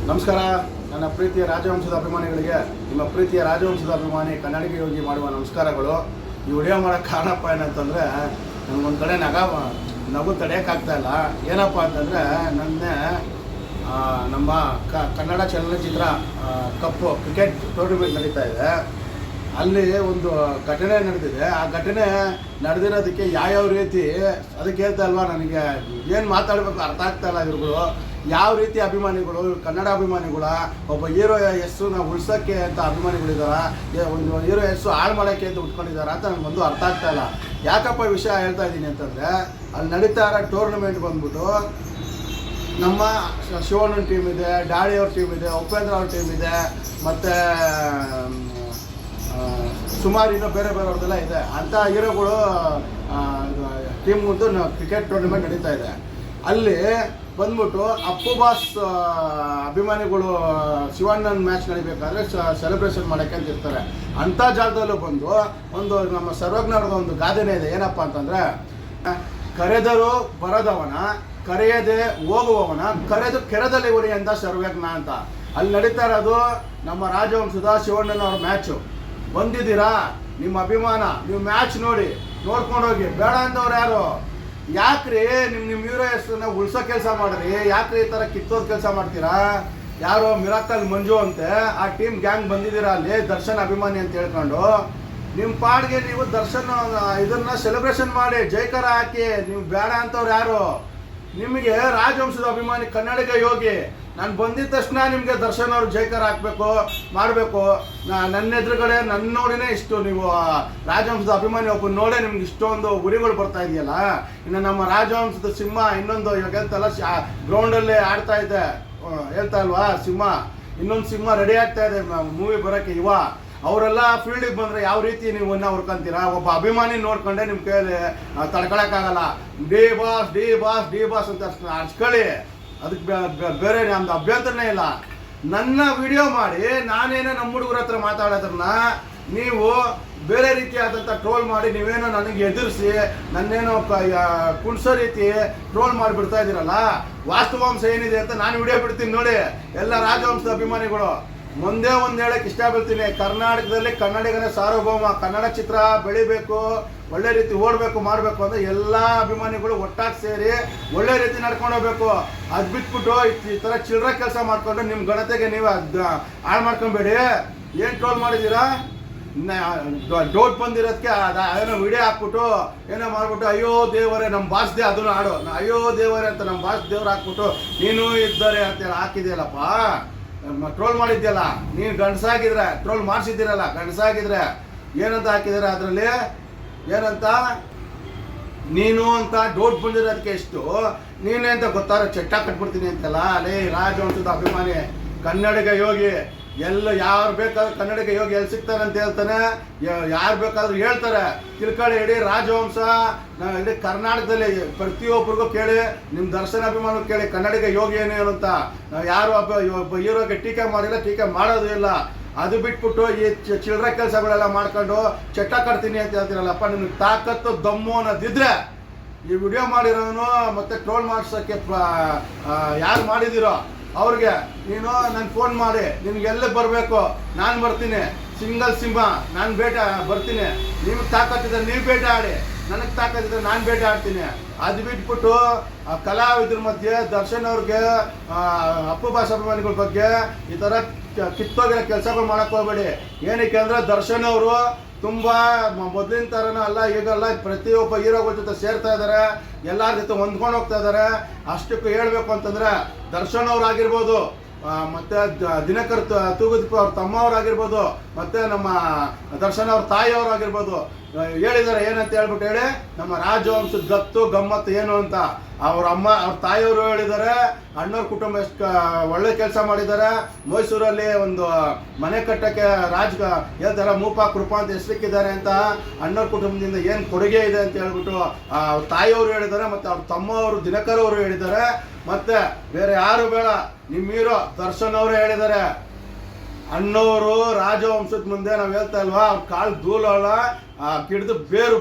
ನಮಸ್ಕಾರ. ನನ್ನ ಪ್ರೀತಿಯ ರಾಜವಂಶದ ಅಭಿಮಾನಿಗಳಿಗೆ, ನಿಮ್ಮ ಪ್ರೀತಿಯ ರಾಜವಂಶದ ಅಭಿಮಾನಿ ಕನ್ನಡಿಗ ಯೋಗಿ ಮಾಡುವ ನಮಸ್ಕಾರಗಳು. ಈ ವಿಡಿಯೋ ಮಾಡೋಕ್ಕೆ ಕಾರಣಪ್ಪ ಏನಂತಂದರೆ, ನನಗೊಂದು ಕಡೆ ನಗು ತಡೆಯೋಕ್ಕಾಗ್ತಾಯಿಲ್ಲ. ಏನಪ್ಪ ಅಂತಂದರೆ, ನಮ್ಮ ಕನ್ನಡ ಚಲನಚಿತ್ರ ಕಪ್ಪು ಕ್ರಿಕೆಟ್ ಟೂರ್ನಿಮೆಂಟ್ ನಡೀತಾ ಇದೆ. ಅಲ್ಲಿ ಒಂದು ಘಟನೆ ನಡೆದಿದೆ. ಆ ಘಟನೆ ನಡೆದಿರೋದಕ್ಕೆ ಯಾವ್ಯಾವ ರೀತಿ ಅದಕ್ಕೆ ಹೇಳ್ತಾ ಅಲ್ವಾ, ನನಗೆ ಏನು ಮಾತಾಡಬೇಕು ಅರ್ಥ ಆಗ್ತಾಯಿಲ್ಲ. ಇವ್ರುಗಳು ಯಾವ ರೀತಿ ಅಭಿಮಾನಿಗಳು, ಕನ್ನಡ ಅಭಿಮಾನಿಗಳ ಒಬ್ಬ ಹೀರೋ ಹೆಸರನ್ನ ಉಳ್ಸೋಕ್ಕೆ ಅಂತ ಅಭಿಮಾನಿಗಳಿದಾರ, ಒಂದು ಹೀರೋ ಹೆಸರು ಹಾಳು ಮಾಡೋಕ್ಕೆ ಅಂತ ಉಟ್ಕೊಂಡಿದ್ದಾರೆ ಅಂತ ನನಗೊಂದು ಅರ್ಥ ಆಗ್ತಾಯಿಲ್ಲ. ಯಾಕಪ್ಪ ವಿಷಯ ಹೇಳ್ತಾ ಇದ್ದೀನಿ ಅಂತಂದರೆ, ಅಲ್ಲಿ ನಡೀತಾ ಇರೋ ಟೂರ್ನಮೆಂಟ್ ಬಂದ್ಬಿಟ್ಟು ನಮ್ಮ ಶಿವಣ್ಣನ ಟೀಮ್ ಇದೆ, ಡಾಳಿಯವ್ರ ಟೀಮ್ ಇದೆ, ಉಪೇಂದ್ರ ಅವ್ರ ಟೀಮ್ ಇದೆ, ಮತ್ತು ಸುಮಾರು ಇನ್ನೂ ಬೇರೆ ಬೇರೆಯವ್ರದ್ದೆಲ್ಲ ಇದೆ. ಅಂಥ ಹೀರೋಗಳು ಟೀಮ್ ಮುಂದೆ ಕ್ರಿಕೆಟ್ ಟೂರ್ನಿಮೆಂಟ್ ನಡೀತಾ ಇದೆ. ಅಲ್ಲಿ ಬಂದ್ಬಿಟ್ಟು ಅಪ್ಪು ಬಾಸ್ ಅಭಿಮಾನಿಗಳು ಶಿವಣ್ಣನ ಮ್ಯಾಚ್ ನಡಿಬೇಕಾದ್ರೆ ಸೆಲೆಬ್ರೇಷನ್ ಮಾಡೋಕ್ಕೆ ಅಂತ ಇರ್ತಾರೆ. ಅಂಥ ಜಾಗದಲ್ಲೂ ಬಂದು ಒಂದು ನಮ್ಮ ಸರ್ವಜ್ಞರದ ಒಂದು ಗಾದೆನೇ ಇದೆ. ಏನಪ್ಪ ಅಂತಂದರೆ, ಕರೆದರೂ ಬರದವನ, ಕರೆಯದೆ ಹೋಗುವವನ, ಕರೆದು ಕೆರೆದಲ್ಲಿ ಉರಿ ಅಂತ ಸರ್ವಜ್ಞ ಅಂತ. ಅಲ್ಲಿ ನಡೀತಾ ಇರೋದು ನಮ್ಮ ರಾಜವಂಶದ ಶಿವಣ್ಣನವ್ರ ಮ್ಯಾಚು. ಬಂದಿದ್ದೀರಾ, ನಿಮ್ಮ ಅಭಿಮಾನ, ನೀವು ಮ್ಯಾಚ್ ನೋಡ್ಕೊಂಡೋಗಿ. ಬೇಡ ಅಂದವ್ರು ಯಾರು? ಯಾಕ್ರಿ ನಿಮ್ಮ ಹೀರೋ ಹೆಸರನ್ನ ಉಳ್ಸೋ ಕೆಲಸ ಮಾಡಿರಿ? ಯಾಕ್ರಿ ಈ ಥರ ಕಿತ್ತೋದು ಕೆಲಸ ಮಾಡ್ತೀರಾ? ಯಾರೋ ಮಿರಾಕಲ್ ಮಂಜು ಅಂತೆ ಆ ಟೀಮ್ ಗ್ಯಾಂಗ್ ಬಂದಿದ್ದೀರಾ ಅಲ್ಲಿ, ದರ್ಶನ್ ಅಭಿಮಾನಿ ಅಂತ ಹೇಳ್ಕೊಂಡು. ನಿಮ್ಮ ಪಾಡ್ಗೆ ನೀವು ದರ್ಶನ್ ಇದನ್ನ ಸೆಲೆಬ್ರೇಷನ್ ಮಾಡಿ, ಜೈಕಾರ ಹಾಕಿ. ನೀವು ಬೇಡ ಅಂತವ್ರು ಯಾರು? ನಿಮಗೆ ರಾಜವಂಶದ ಅಭಿಮಾನಿ ಕನ್ನಡಿಗ ಯೋಗಿ, ನಾನು ಬಂದಿದ್ದ ತಕ್ಷಣ ನಿಮಗೆ ದರ್ಶನ್ ಅವ್ರು ಜೈಕಾರ ಹಾಕಬೇಕು, ಮಾಡಬೇಕು. ನನ್ನ ಎದುರುಗಡೆ ನನ್ನ ನೋಡಿನೇ ಇಷ್ಟು ನೀವು ರಾಜವಂಶದ ಅಭಿಮಾನಿ ಒಬ್ಬ ನೋಡೇ ನಿಮ್ಗೆ ಇಷ್ಟೊಂದು ಉರಿಗಳು ಬರ್ತಾ ಇದೆಯಲ್ಲ. ಇನ್ನು ನಮ್ಮ ರಾಜವಂಶದ ಸಿಂಹ ಇನ್ನೊಂದು ಇವಾಗ ಹೇಳ್ತಲ್ಲ, ಗ್ರೌಂಡಲ್ಲೇ ಆಡ್ತಾ ಇದೆ ಹೇಳ್ತಾ ಇಲ್ವಾ, ಸಿಂಹ ಇನ್ನೊಂದು ಸಿಂಹ ರೆಡಿ ಆಗ್ತಾ ಇದೆ ಮೂವಿ ಬರೋಕ್ಕೆ. ಅವರೆಲ್ಲ ಫೀಲ್ಡಿಗೆ ಬಂದರೆ ಯಾವ ರೀತಿ ನೀವು ಹುರ್ಕೊಂತೀರಾ? ಒಬ್ಬ ಅಭಿಮಾನಿ ನೋಡ್ಕೊಂಡೆ ನಿಮ್ಮ ಕೈಯಲ್ಲಿ ತಡ್ಕೊಳಕ್ಕಾಗಲ್ಲ. D boss D boss D boss ಅಂತ ಹಚ್ಕೊಳ್ಳಿ, ಅದಕ್ಕೆ ಬೇರೆ ನಮ್ದು ಅಭ್ಯಂತರನೇ ಇಲ್ಲ. ನನ್ನ ವಿಡಿಯೋ ಮಾಡಿ ನಾನೇನೋ ನಮ್ಮ ಹುಡುಗರ ಹತ್ರ ಮಾತಾಡೋದ್ರನ್ನ ನೀವು ಬೇರೆ ರೀತಿಯಾದಂಥ ಟ್ರೋಲ್ ಮಾಡಿ, ನೀವೇನೋ ನನಗೆ ಎದುರಿಸಿ ನನ್ನೇನೋ ಕುಣ್ಸೋ ರೀತಿ ಟ್ರೋಲ್ ಮಾಡಿಬಿಡ್ತಾ ಇದ್ದೀರಲ್ಲ. ವಾಸ್ತವಾಂಶ ಏನಿದೆ ಅಂತ ನಾನು ವಿಡಿಯೋ ಬಿಡ್ತೀನಿ ನೋಡಿ. ಎಲ್ಲ ರಾಜವಂಶದ ಅಭಿಮಾನಿಗಳು ಮುಂದೆ ಒಂದು ಹೇಳಕ್ಕೆ ಇಷ್ಟಪಡ್ತೀನಿ, ಕರ್ನಾಟಕದಲ್ಲಿ ಕನ್ನಡಿಗನೇ ಸಾರ್ವಭೌಮ. ಕನ್ನಡ ಚಿತ್ರ ಬೆಳಿಬೇಕು, ಒಳ್ಳೆ ರೀತಿ ಓಡಬೇಕು, ಮಾಡಬೇಕು ಅಂದರೆ ಎಲ್ಲ ಅಭಿಮಾನಿಗಳು ಒಟ್ಟಾಗಿ ಸೇರಿ ಒಳ್ಳೆ ರೀತಿ ನಡ್ಕೊಂಡು ಹೋಗ್ಬೇಕು. ಅದು ಬಿಟ್ಬಿಟ್ಟು ಈ ಥರ ಚಿಲ್ಲರೆ ಕೆಲಸ ಮಾಡಿಕೊಂಡು ನಿಮ್ಮ ಗಣತೆಗೆ ನೀವು ಹಾಳು ಮಾಡ್ಕೊಬೇಡಿ. ಏನು ಟ್ರೋಲ್ ಮಾಡಿದ್ದೀರಾ? ಡೌಟ್ ಬಂದಿರೋದಕ್ಕೆ ಏನೋ ವಿಡಿಯೋ ಹಾಕ್ಬಿಟ್ಟು ಏನೋ ಮಾಡ್ಬಿಟ್ಟು ಅಯ್ಯೋ ದೇವರೇ ನಮ್ಮ ಬಾಸ್ ಅದನ್ನು ಆಡು, ಅಯ್ಯೋ ದೇವರೇ ಅಂತ ನಮ್ಮ ಬಾಸ್ ದೇವ್ರು ಹಾಕ್ಬಿಟ್ಟು ನೀನು ಇದ್ದಾರೆ ಅಂತೇಳಿ ಹಾಕಿದೆಯಲ್ಲಪ್ಪ, ಟ್ರೋಲ್ ಮಾಡಿದ್ಯಲ್ಲ. ನೀನು ಗಂಡಸಾಗಿದ್ರೆ ಟ್ರೋಲ್ ಮಾಡಿಸಿದ್ದೀರಲ್ಲ, ಗಂಡಸಾಗಿದ್ರೆ ಏನಂತ ಹಾಕಿದಾರೆ ಅದರಲ್ಲಿ? ಏನಂತ ನೀನು ಅಂತ ಡೌಟ್ ಬಂದಿರೋದಕ್ಕೆ ಎಷ್ಟು ನೀನೇ ಅಂತ ಗೊತ್ತಾರ ಚಟ್ಟ ಕಟ್ಬಿಡ್ತೀನಿ ಅಂತಲ್ಲ. ಅಲ್ಲೇ ರಾಜವಂಶದ ಅಭಿಮಾನಿ ಕನ್ನಡಿಗ ಯೋಗಿ, ಎಲ್ಲ ಯಾರು ಬೇಕಾದ್ರೂ ಕನ್ನಡಿಗ ಯೋಗಿ ಎಲ್ಲಿ ಸಿಗ್ತಾನೆ ಅಂತ ಹೇಳ್ತಾನೆ, ಯಾರು ಬೇಕಾದ್ರೂ ಹೇಳ್ತಾರೆ. ತಿಳ್ಕೊಳ್ಳಿ, ಇಡೀ ರಾಜವಂಶ ಇಡೀ ಕರ್ನಾಟಕದಲ್ಲಿ ಪ್ರತಿಯೊಬ್ಬರಿಗೂ ಕೇಳಿ, ನಿಮ್ಮ ದರ್ಶನ ಅಭಿಮಾನ ಕೇಳಿ ಕನ್ನಡಿಗ ಯೋಗಿ ಏನು ಅಂತ. ಯಾರು ಒಬ್ಬ ಹೀರೋಗೆ ಟೀಕೆ ಮಾಡಿಲ್ಲ, ಟೀಕೆ ಮಾಡೋದು ಇಲ್ಲ. ಅದು ಬಿಟ್ಬಿಟ್ಟು ಈ ಚಿಲ್ಲರೆ ಕೆಲಸಗಳೆಲ್ಲ ಮಾಡ್ಕೊಂಡು ಚಟ್ಟ ಕಟ್ತೀನಿ ಅಂತ ಹೇಳ್ತೀರಲ್ಲಪ್ಪ. ನಿಮ್ಗೆ ತಾಕತ್ತು ದಮ್ಮು ಅನ್ನೋದಿದ್ರೆ ಈ ವಿಡಿಯೋ ಮಾಡಿರೋನು ಮತ್ತೆ ಟ್ರೋಲ್ ಮಾಡ್ಸೋಕ್ಕೆ ಯಾರು ಮಾಡಿದಿರೋ ಅವ್ರಿಗೆ ನೀನು ನನ್ನ ಫೋನ್ ಮಾಡಿ, ನಿಮ್ಗೆ ಎಲ್ಲಿಗೆ ಬರಬೇಕು ನಾನು ಬರ್ತೀನಿ, ಸಿಂಗಲ್ ಸಿಂಹ ನಾನು ಬೇಟೆ ಬರ್ತೀನಿ. ನಿಮ್ಗೆ ತಾಕತ್ತಿದ್ರೆ ನೀವು ಬೇಟೆ ಆಡಿ, ನನಗೆ ತಾಕತ್ತಿದ್ರೆ ನಾನು ಬೇಟೆ ಆಡ್ತೀನಿ. ಅದು ಬಿಟ್ಬಿಟ್ಟು ಕಲಾವಿದ್ರ ಮಧ್ಯೆ ದರ್ಶನ್ ಅವ್ರಿಗೆ ಅಪ್ಪು ಬಾಸ್ ಅಭಿಮಾನಿಗಳ ಬಗ್ಗೆ ಈ ಥರ ಕಿತ್ತೋಗಿರೋ ಕೆಲಸಗಳು ಮಾಡೋಕ್ಕೆ ಹೋಗ್ಬೇಡಿ. ಏನಕ್ಕೆ ಅಂದರೆ ದರ್ಶನ್ ಅವರು ತುಂಬ ಮೊದಲಿನ ಥರನೂ ಅಲ್ಲ, ಈಗಲ್ಲ ಪ್ರತಿಯೊಬ್ಬ ಹೀರೋಗಳ ಜೊತೆ ಸೇರ್ತಾ ಇದ್ದಾರೆ, ಎಲ್ಲರ ಜೊತೆ ಹೊಂದ್ಕೊಂಡು ಹೋಗ್ತಾ ಇದ್ದಾರೆ. ಅಷ್ಟಕ್ಕೂ ಹೇಳಬೇಕು ಅಂತಂದರೆ ದರ್ಶನ್ ಅವರಾಗಿರ್ಬೋದು, ಮತ್ತು ದಿನಕರ್ ತೂಗುದೀಪ ಅವ್ರ ತಮ್ಮವರಾಗಿರ್ಬೋದು, ಮತ್ತು ನಮ್ಮ ದರ್ಶನ್ ಅವ್ರ ತಾಯಿಯವರಾಗಿರ್ಬೋದು ಹೇಳಿದ್ದಾರೆ. ಏನಂತ ಹೇಳ್ಬಿಟ್ಟು ಹೇಳಿ, ನಮ್ಮ ರಾಜವಂಶದ ಗತ್ತು ಗಮ್ಮತ್ತು ಏನು ಅಂತ ಅವ್ರ ಅಮ್ಮ ಅವ್ರ ತಾಯಿಯವರು ಹೇಳಿದ್ದಾರೆ. ಅಣ್ಣವ್ರ ಕುಟುಂಬ ಎಷ್ಟು ಒಳ್ಳೆ ಕೆಲಸ ಮಾಡಿದ್ದಾರೆ. ಮೈಸೂರಲ್ಲಿ ಒಂದು ಮನೆ ಕಟ್ಟಕ್ಕೆ ಹೇಳ್ತಾರೆ, ಮೂಪ ಕೃಪಾ ಅಂತ ಹೆಸರಿಕ್ಕಿದ್ದಾರೆ ಅಂತ. ಅಣ್ಣವ್ರ ಕುಟುಂಬದಿಂದ ಏನು ಕೊಡುಗೆ ಇದೆ ಅಂತ ಹೇಳ್ಬಿಟ್ಟು ಅವ್ರ ತಾಯಿಯವರು ಹೇಳಿದ್ದಾರೆ, ಮತ್ತು ಅವ್ರ ತಮ್ಮವರು ದಿನಕರ್ ಅವರು ಹೇಳಿದ್ದಾರೆ. ಮತ್ತೆ ಬೇರೆ ಯಾರು ಬೇಡ, ನಿಮ್ಮ ಹೀರೋ ದರ್ಶನ್ ಅವರು ಹೇಳಿದ್ದಾರೆ. ಅಣ್ಣವರು ರಾಜವಂಶದ ಮುಂದೆ ನಾವು ಹೇಳ್ತಾ ಇಲ್ವಾ, ಅವ್ರ ಕಾಳು ಧೂಳಲ್ಲ, ಗಿಡದ ಬೇರು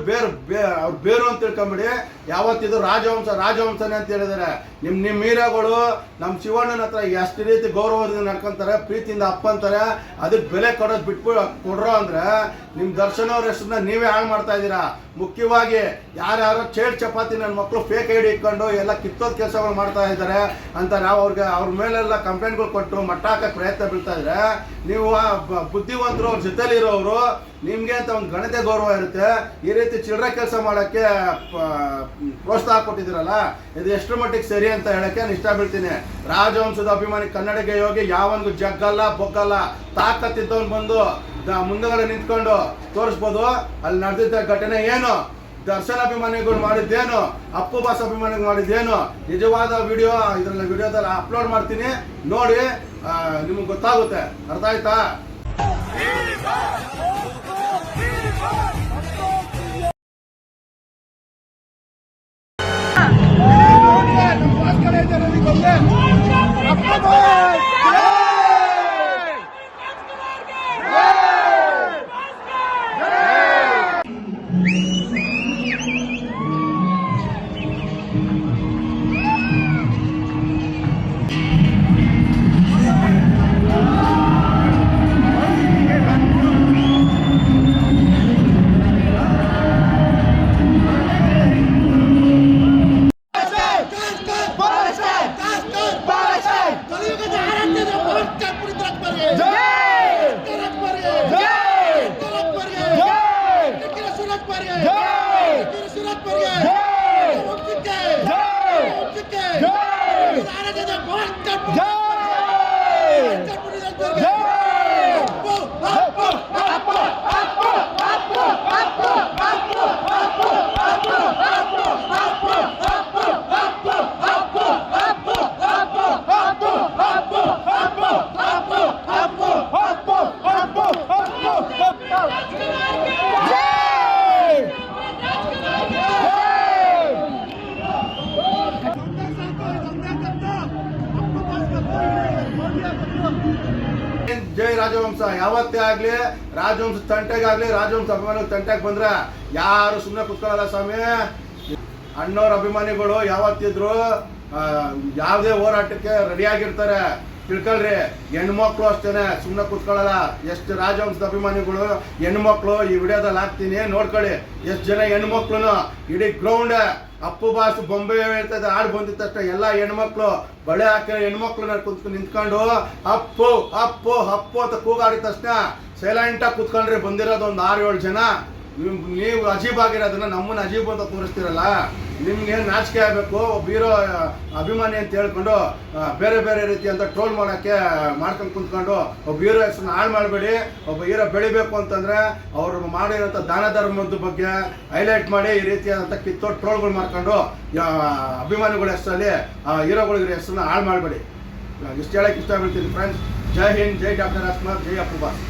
ಅವ್ರ ಬೇರು ಅಂತ ತಿಳ್ಕೊಂಬಿಡಿ. ಯಾವತ್ತಿದು ರಾಜವಂಶನೇ ಅಂತ ಹೇಳಿದ್ದಾರೆ. ನಿಮ್ಮ ಹೀರೋಗಳು ನಮ್ಮ ಶಿವಣ್ಣನ ಹತ್ರ ಎಷ್ಟು ರೀತಿ ಗೌರವದಿಂದ ನಡ್ಕೊಂತಾರೆ, ಪ್ರೀತಿಯಿಂದ ಅಪ್ಪ ಅಂತಾರೆ, ಅದಕ್ಕೆ ಬೆಲೆ ಕೊಡೋದು ಬಿಟ್ಬಿಟ್ಟು ಕೊಡ್ರೋ ಅಂದ್ರೆ ನಿಮ್ಮ ದರ್ಶನ್ ಅವ್ರ ಹೆಸರನ್ನ ನೀವೇ ಹಾಳು ಮಾಡ್ತಾ ಇದ್ದೀರಾ. ಮುಖ್ಯವಾಗಿ ಯಾರ್ಯಾರೋ ಚೇಡ್ ಚಪಾತಿ ನನ್ನ ಮಕ್ಕಳು ಫೇಕ್ ಐಡಿ ಇಟ್ಕೊಂಡು ಎಲ್ಲ ಕಿತ್ತೋದ್ ಕೆಲಸಗಳು ಮಾಡ್ತಾ ಇದ್ದಾರೆ ಅಂತ ನಾವು ಅವ್ರ ಮೇಲೆಲ್ಲ ಕಂಪ್ಲೇಂಟ್ಗಳು ಕೊಟ್ಟು ಮಟ್ಟ ಹಾಕಕ್ಕೆ ಪ್ರಯತ್ನ ಬೀಳ್ತಾ ಇದ್ರೆ, ನೀವು ಬುದ್ಧಿವಂತರು ಅವ್ರ ಜೊತೆಲಿರೋರು ನಿಮಗೆ ಅಂತ ಒಂದು ಘನತೆ ಗೌರವ ಇರುತ್ತೆ. ಈ ರೀತಿ ಚಿಲ್ಲರೆ ಕೆಲಸ ಮಾಡೋಕ್ಕೆ ಪ್ರೋತ್ಸಾಹ ಕೊಟ್ಟಿದ್ದೀರಲ್ಲ, ಇದು ಎಷ್ಟರ ಮಟ್ಟಿಗೆ ಸರಿ ಅಂತ ಹೇಳಕ್ಕೆ ನಾನು ಇಷ್ಟ ಬೀಳ್ತೀನಿ. ರಾಜವಂಶದ ಅಭಿಮಾನಿ ಕನ್ನಡಿಗೆ ಹೋಗಿ ಯಾವನ್ಗೂ ಜಗ್ಗಲ್ಲ ಬೊಗ್ಗಲ್ಲ, ತಾಕತ್ತಿದ್ದವನು ಬಂದು ಮುಂದಗಡೆ ನಿಂತ್ಕೊಂಡು ತೋರಿಸ್ಬೋದು. ಅಲ್ಲಿ ನಡೆದಿದ್ದ ಘಟನೆ ಏನು, ದರ್ಶನ್ ಅಭಿಮಾನಿಗಳು ಮಾಡಿದ್ದೇನು, ಅಪ್ಪು ಬಾಸ್ ಅಭಿಮಾನಿಗಳು ಮಾಡಿದ್ದೇನು, ನಿಜವಾದ ವಿಡಿಯೋ ಇದರಲ್ಲಿ ವಿಡಿಯೋದಲ್ಲಿ ಅಪ್ಲೋಡ್ ಮಾಡ್ತೀನಿ, ನೋಡಿ ನಿಮ್ಗೆ ಗೊತ್ತಾಗುತ್ತೆ. ಅರ್ಥ ಆಯ್ತಾ? ಜೈ ರಾಜವಂಶ. ಯಾವತ್ತೇ ಆಗ್ಲಿ ರಾಜವಂಶ ತಂಟೆಗಾಗ್ಲಿ, ರಾಜವಂಶ ಅಭಿಮಾನಿಗಳು ತಂಟೆಗೆ ಬಂದ್ರೆ ಯಾರು ಸುಮ್ಮನೆ ಕುತ್ಕೊಳ್ಳಲ್ಲ ಸ್ವಾಮಿ. ಅಣ್ಣವ್ರ ಅಭಿಮಾನಿಗಳು ಯಾವತ್ತಿದ್ರು ಯಾವುದೇ ಹೋರಾಟಕ್ಕೆ ರೆಡಿಯಾಗಿರ್ತಾರೆ, ತಿಳ್ಕೊಳ್ರಿ. ಹೆಣ್ಮಕ್ಳು ಅಷ್ಟೇನೆ ಸುಮ್ಮನೆ ಕುತ್ಕೊಳ್ಳಲ್ಲ. ಎಷ್ಟು ರಾಜವಂಶದ ಅಭಿಮಾನಿಗಳು ಹೆಣ್ಮಕ್ಳು ಈ ವಿಡಿಯೋದಲ್ಲಿ ಹಾಕ್ತೀನಿ ನೋಡ್ಕೊಳ್ಳಿ. ಎಷ್ಟು ಜನ ಹೆಣ್ಮಕ್ಳು ಇಡೀ ಗ್ರೌಂಡ್ ಅಪ್ಪು ಬಾಸ್ ಬೊಂಬೆ ಹೇಳ್ತದೆ ಹಾಡು ಬಂದಿದ ತಕ್ಷಣ ಎಲ್ಲ ಹೆಣ್ಮಕ್ಳು ಬಳೆ ಹಾಕಿ ಹೆಣ್ಮಕ್ಳನ್ನ ಕುತ್ಕೊಂಡು ನಿಂತ್ಕೊಂಡು ಅಪ್ಪು ಅಪ್ಪು ಅಪ್ಪು ಅಂತ ಕೂಗಾಡಿದ ತಕ್ಷಣ ಸೈಲೆಂಟಾಗಿ ಕುತ್ಕೊಂಡ್ರೆ ಬಂದಿರೋದು ಒಂದು 6-7 ಜನ. ನೀವು ಅಜೀಬ್ ಆಗಿರೋದನ್ನ ನಮ್ಮನ್ನ ಅಜೀಬ್ ಅಂತ ತೋರಿಸ್ತೀರಲ್ಲ, ನಿಮ್ಗೆ ನಾಚಿಕೆ ಆಗಬೇಕು. ಒಬ್ಬ ಹೀರೋ ಅಭಿಮಾನಿ ಅಂತ ಹೇಳ್ಕೊಂಡು ಬೇರೆ ಬೇರೆ ರೀತಿ ಅಂತ ಟ್ರೋಲ್ ಮಾಡ್ಕೊಂಡು ಕುಂತ್ಕೊಂಡು ಒಬ್ಬ ಹೀರೋ ಹೆಸರನ್ನ ಹಾಳು ಮಾಡಬೇಡಿ. ಒಬ್ಬ ಹೀರೋ ಬೆಳಿಬೇಕು ಅಂತಂದ್ರೆ ಅವ್ರು ಮಾಡಿರೋಂಥ ದಾನ ಧರ್ಮದ ಬಗ್ಗೆ ಹೈಲೈಟ್ ಮಾಡಿ ಈ ರೀತಿಯಾದಂಥ ಕಿತ್ತೋಟ್ ಟ್ರೋಲ್ಗಳು ಮಾಡ್ಕೊಂಡು ಅಭಿಮಾನಿಗಳ ಹೆಸರಲ್ಲಿ ಹೀರೋಗಳ ಹೆಸರನ್ನ ಹಾಳು ಮಾಡಬೇಡಿ. ಇಷ್ಟು ಹೇಳಕ್ಕೆ ಇಷ್ಟ ಬೀಳ್ತೀನಿ ಫ್ರೆಂಡ್ಸ್. ಜೈ ಹಿಂದ್, ಜೈ ಡಾಕ್ಟರ್ ರಾಜ್ಕುಮಾರ್, ಜೈ ಅಪ್ಪು ಬಾಸ್.